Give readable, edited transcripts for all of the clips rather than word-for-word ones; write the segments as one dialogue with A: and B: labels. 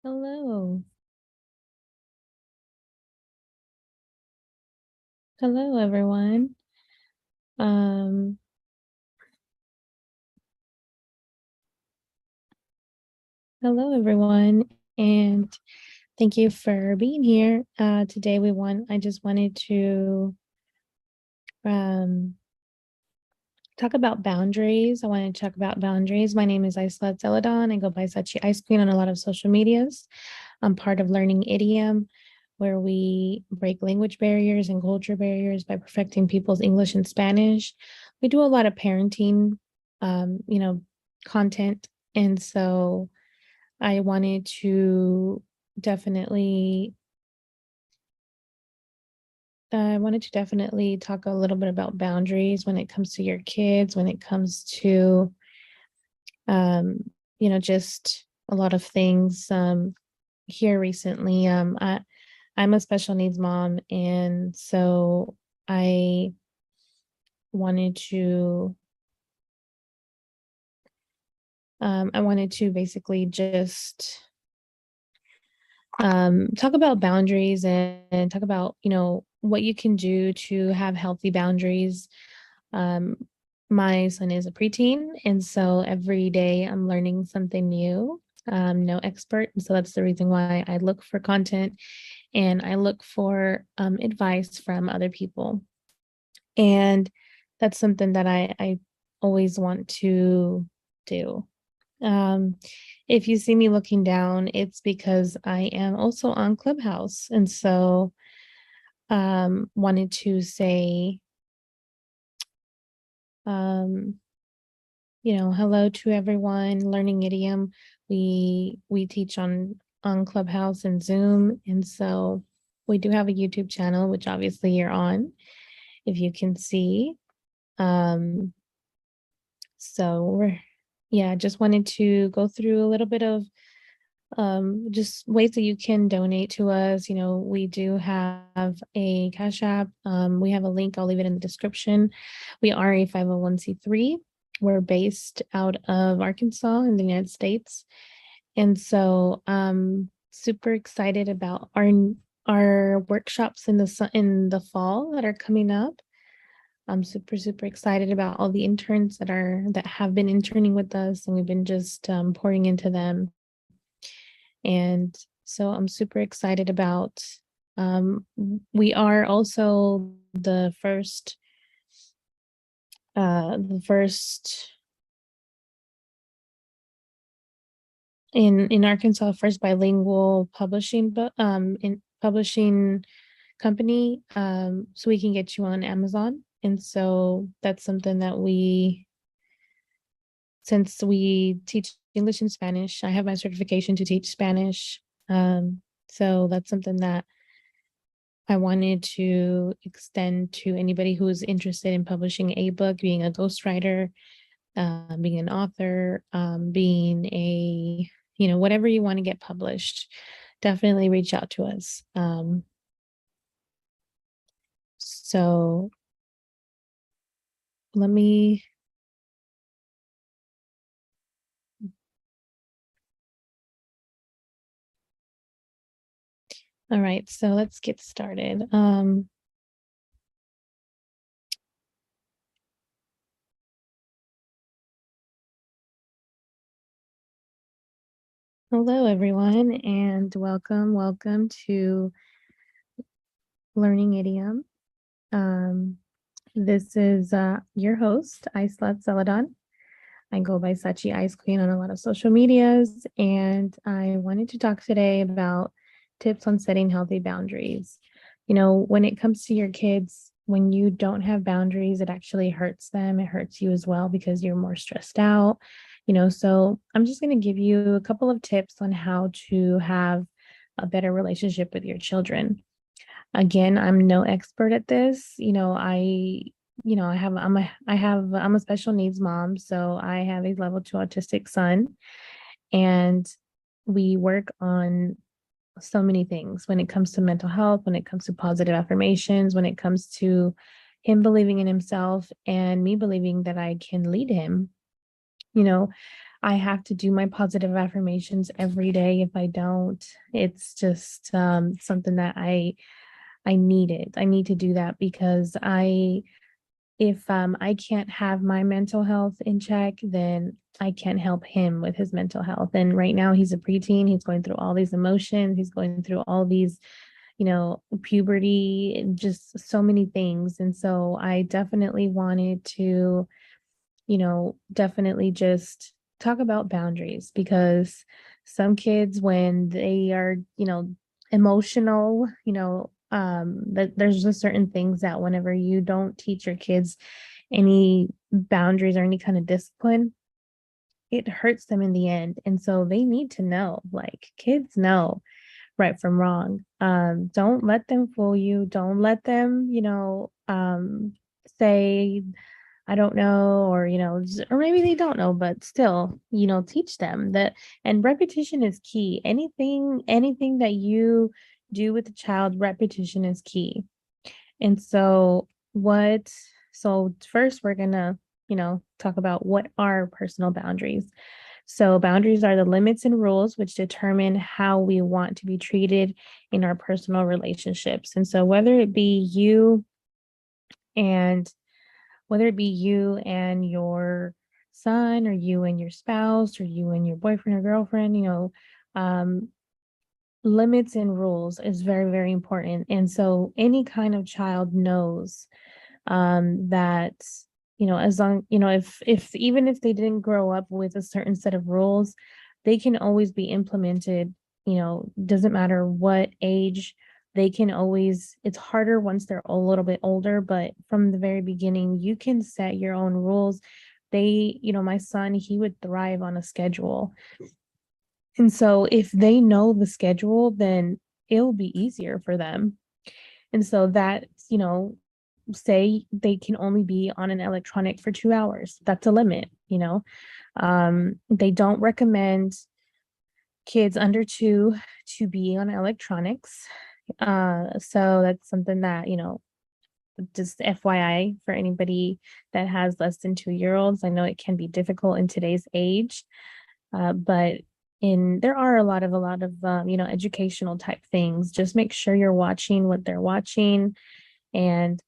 A: Hello. Hello, everyone. Um, Hello, everyone, and thank you for being here. Today I just wanted to um talk about boundaries. I want to talk about boundaries. My name is Aysleth Zeledon. I go by Sachi Ice Queen on a lot of social medias. I'm part of Learning Idiom, where we break language barriers and culture barriers by perfecting people's English and Spanish. We do a lot of parenting, um, you know, content. And so I wanted to definitely talk a little bit about boundaries when it comes to your kids, when it comes to um, just a lot of things here recently. I'm a special needs mom, and so I wanted to basically just talk about boundaries and talk about what you can do to have healthy boundaries. Um, my son is a preteen, and so every day I'm learning something new. No expert, and so that's the reason why I look for content and I look for advice from other people. And that's something that I always want to do. Um, if you see me looking down, it's because I am also on Clubhouse. And so wanted to say um, hello to everyone. Learning Idiom. We teach on Clubhouse and Zoom. And so we do have a YouTube channel, which obviously you're on, if you can see. Um, so we're yeah, just wanted to go through a little bit of just ways that you can donate to us. We do have a Cash App. We have a link. I'll leave it in the description. We are a 501c3. We're based out of Arkansas in the United States. And so super excited about our workshops in the fall that are coming up. I'm super excited about all the interns that have been interning with us, and we've been just pouring into them. And so I'm super excited about we are also the first in Arkansas, first bilingual publishing company, so we can get you on Amazon. And so that's something that since we teach English and Spanish, I have my certification to teach Spanish. So that's something that I wanted to extend to anybody who is interested in publishing a book, being a ghostwriter, being an author, being whatever you want to get published, definitely reach out to us. So let me all right, so let's get started. Hello, everyone, and welcome to Learning Idiom. This is your host, Aysleth Zeledon. I go by Sachi Ice Queen on a lot of social medias, and I wanted to talk today about tips on setting healthy boundaries. When it comes to your kids, when you don't have boundaries, it actually hurts them. It hurts you as well because you're more stressed out. So I'm just going to give you a couple of tips on how to have a better relationship with your children. Again, I'm no expert at this. I'm a special needs mom, so I have a level 2 autistic son, and we work on so many things when it comes to mental health, when it comes to positive affirmations, when it comes to him believing in himself and me believing that I can lead him. You know, I have to do my positive affirmations every day. If I don't, it's just something that I need it. I need to do that because if I can't have my mental health in check, then I can't help him with his mental health. And right now he's a preteen, he's going through all these emotions, he's going through all these, puberty and just so many things. And so I definitely wanted to, definitely just talk about boundaries because some kids, when they are, emotional, that there's just certain things that whenever you don't teach your kids any boundaries or any kind of discipline, it hurts them in the end. And so they need to know, like kids know right from wrong. Don't let them fool you. Don't let them, say, I don't know, or, or maybe they don't know, but still, teach them that. And repetition is key. Anything that you do with the child, repetition is key. And so so first we're gonna, talk about what are personal boundaries. So boundaries are the limits and rules which determine how we want to be treated in our personal relationships. And so and whether it be you and your son, or you and your spouse, or you and your boyfriend or girlfriend, limits and rules is very, very important. And so any kind of child knows that, as long, if even if they didn't grow up with a certain set of rules, they can always be implemented, doesn't matter what age, they can always, it's harder once they're a little bit older, but from the very beginning, you can set your own rules. My son, he would thrive on a schedule. And so if they know the schedule, then it'll be easier for them. And so that, say they can only be on an electronic for 2 hours. That's a limit, They don't recommend kids under 2 to be on electronics. So that's something that, just FYI for anybody that has less than 2-year-olds. I know it can be difficult in today's age, but there are a lot of educational type things. Just make sure you're watching what they're watching, and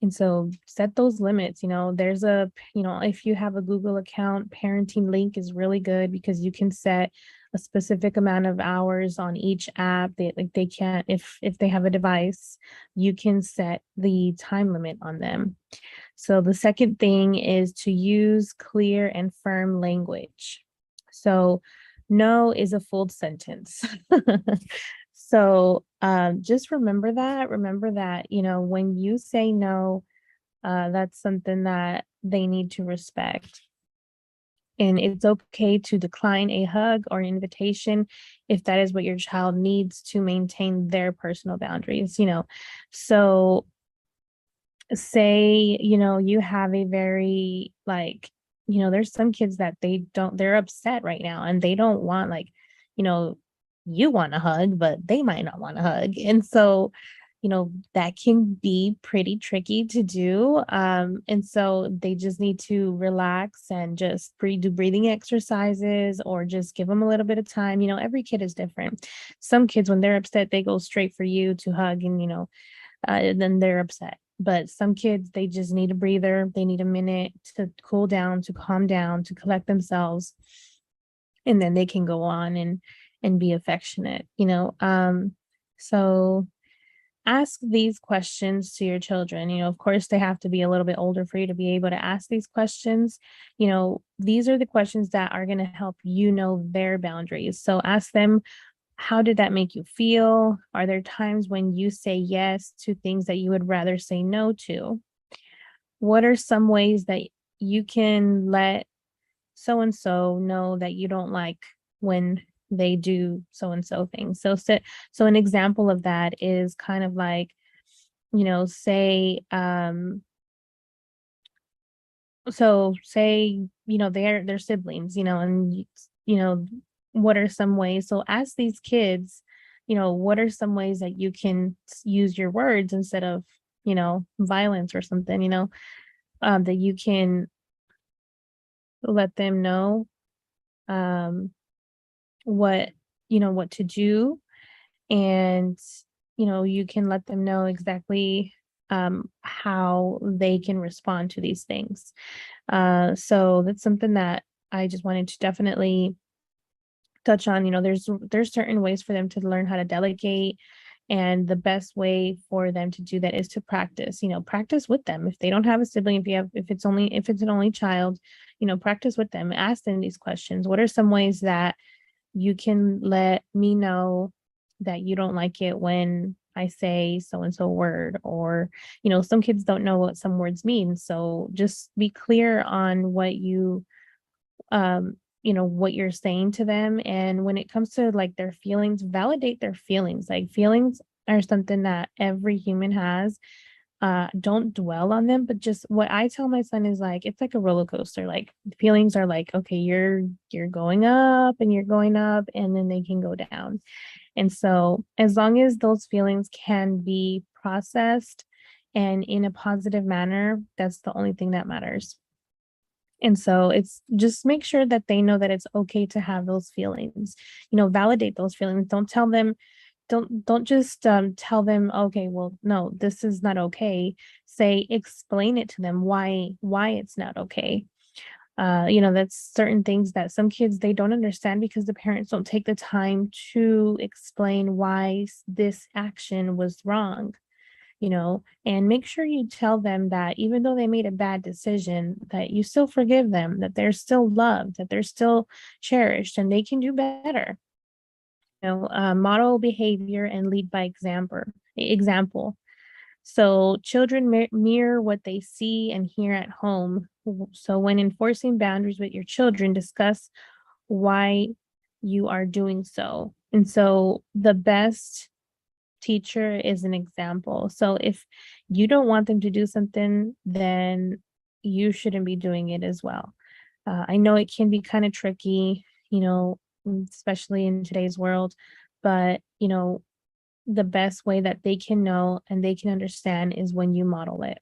A: so set those limits. There's if you have a Google account, parenting link is really good because you can set a specific amount of hours on each app. They can't, if they have a device, you can set the time limit on them. So the second thing is to use clear and firm language. So no is a full sentence. So just remember that, when you say no, that's something that they need to respect. And it's okay to decline a hug or an invitation if that is what your child needs to maintain their personal boundaries, So say, you have a very there's some kids that they're upset right now and they don't want you want a hug, but they might not want a hug. And so, that can be pretty tricky to do. And so they just need to relax and just do breathing exercises, or just give them a little bit of time. Every kid is different. Some kids, when they're upset, they go straight for you to hug, and then they're upset. But some kids, they just need a breather. They need a minute to cool down, to calm down, to collect themselves. And then they can go on and be affectionate, So ask these questions to your children. Of course, they have to be a little bit older for you to be able to ask these questions. These are the questions that are going to help their boundaries. So ask them, how did that make you feel? Are there times when you say yes to things that you would rather say no to? What are some ways that you can let so-and-so know that you don't like when they do so-and-so things? So an example of that is kind of like, say, they're siblings, and, what are some ways? So ask these kids, what are some ways that you can use your words instead of, violence or something, that you can let them know what, what to do. And, you can let them know exactly how they can respond to these things. So that's something that I just wanted to definitely touch on. There's certain ways for them to learn how to delegate, and the best way for them to do that is to practice. Practice with them. If they don't have a sibling, if it's an only child, practice with them. Ask them these questions. What are some ways that you can let me know that you don't like it when I say so and so word? Or, some kids don't know what some words mean, so just be clear on um what you're saying to them. And when it comes to like their feelings, validate their feelings. Like, feelings are something that every human has. Don't dwell on them, but just what I tell my son is, like, it's like a roller coaster. Like, feelings are like, okay, you're going up and you're going up, and then they can go down. And so as long as those feelings can be processed and in a positive manner, that's the only thing that matters. And so it's just make sure that they know that it's okay to have those feelings. Validate those feelings. Don't just tell them, okay, well, no, this is not okay. Explain it to them why it's not okay. That's certain things that some kids, they don't understand because the parents don't take the time to explain why this action was wrong. And make sure you tell them that even though they made a bad decision, that you still forgive them, that they're still loved, that they're still cherished, and they can do better. Model behavior and lead by example. So children mirror what they see and hear at home. So when enforcing boundaries with your children, discuss why you are doing so. And so the best teacher is an example. So if you don't want them to do something, then you shouldn't be doing it as well. I know it can be kind of tricky, especially in today's world, but the best way that they can know and they can understand is when you model it.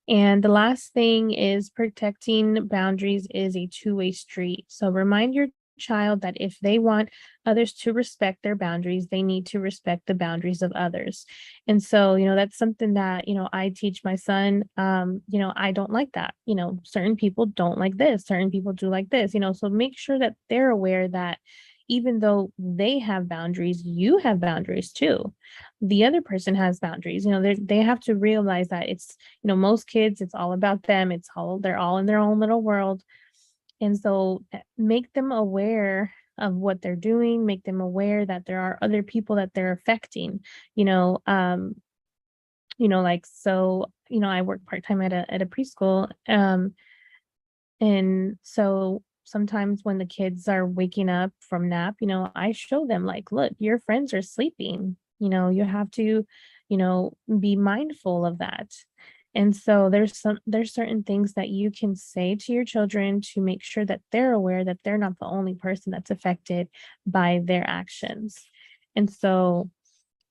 A: And the last thing is, protecting boundaries is a two-way street. So remind your child that if they want others to respect their boundaries, they need to respect the boundaries of others. And so, that's something that, I teach my son. I don't like that. Certain people don't like this, certain people do like this, so make sure that they're aware that even though they have boundaries, you have boundaries too. The other person has boundaries. They have to realize that it's, most kids, it's all about them. They're all in their own little world. And so make them aware of what they're doing, make them aware that there are other people that they're affecting, I work part-time at a preschool. And so sometimes when the kids are waking up from nap, I show them, like, look, your friends are sleeping. You have to, be mindful of that. And so there's certain things that you can say to your children to make sure that they're aware that they're not the only person that's affected by their actions. And so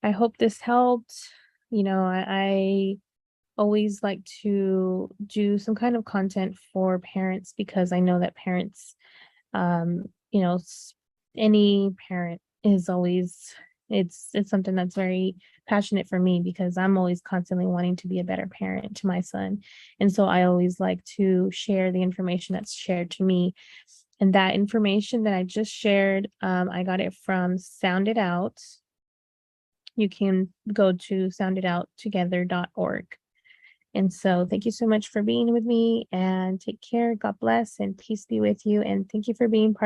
A: I hope this helped. I always like to do some kind of content for parents because I know that parents, um, any parent is always, it's something that's very passionate for me because I'm always constantly wanting to be a better parent to my son. And so I always like to share the information that's shared to me. And that information that I just shared, I got it from Sound It Out. You can go to sounditouttogether.org. And so thank you so much for being with me, and take care. God bless and peace be with you. And thank you for being part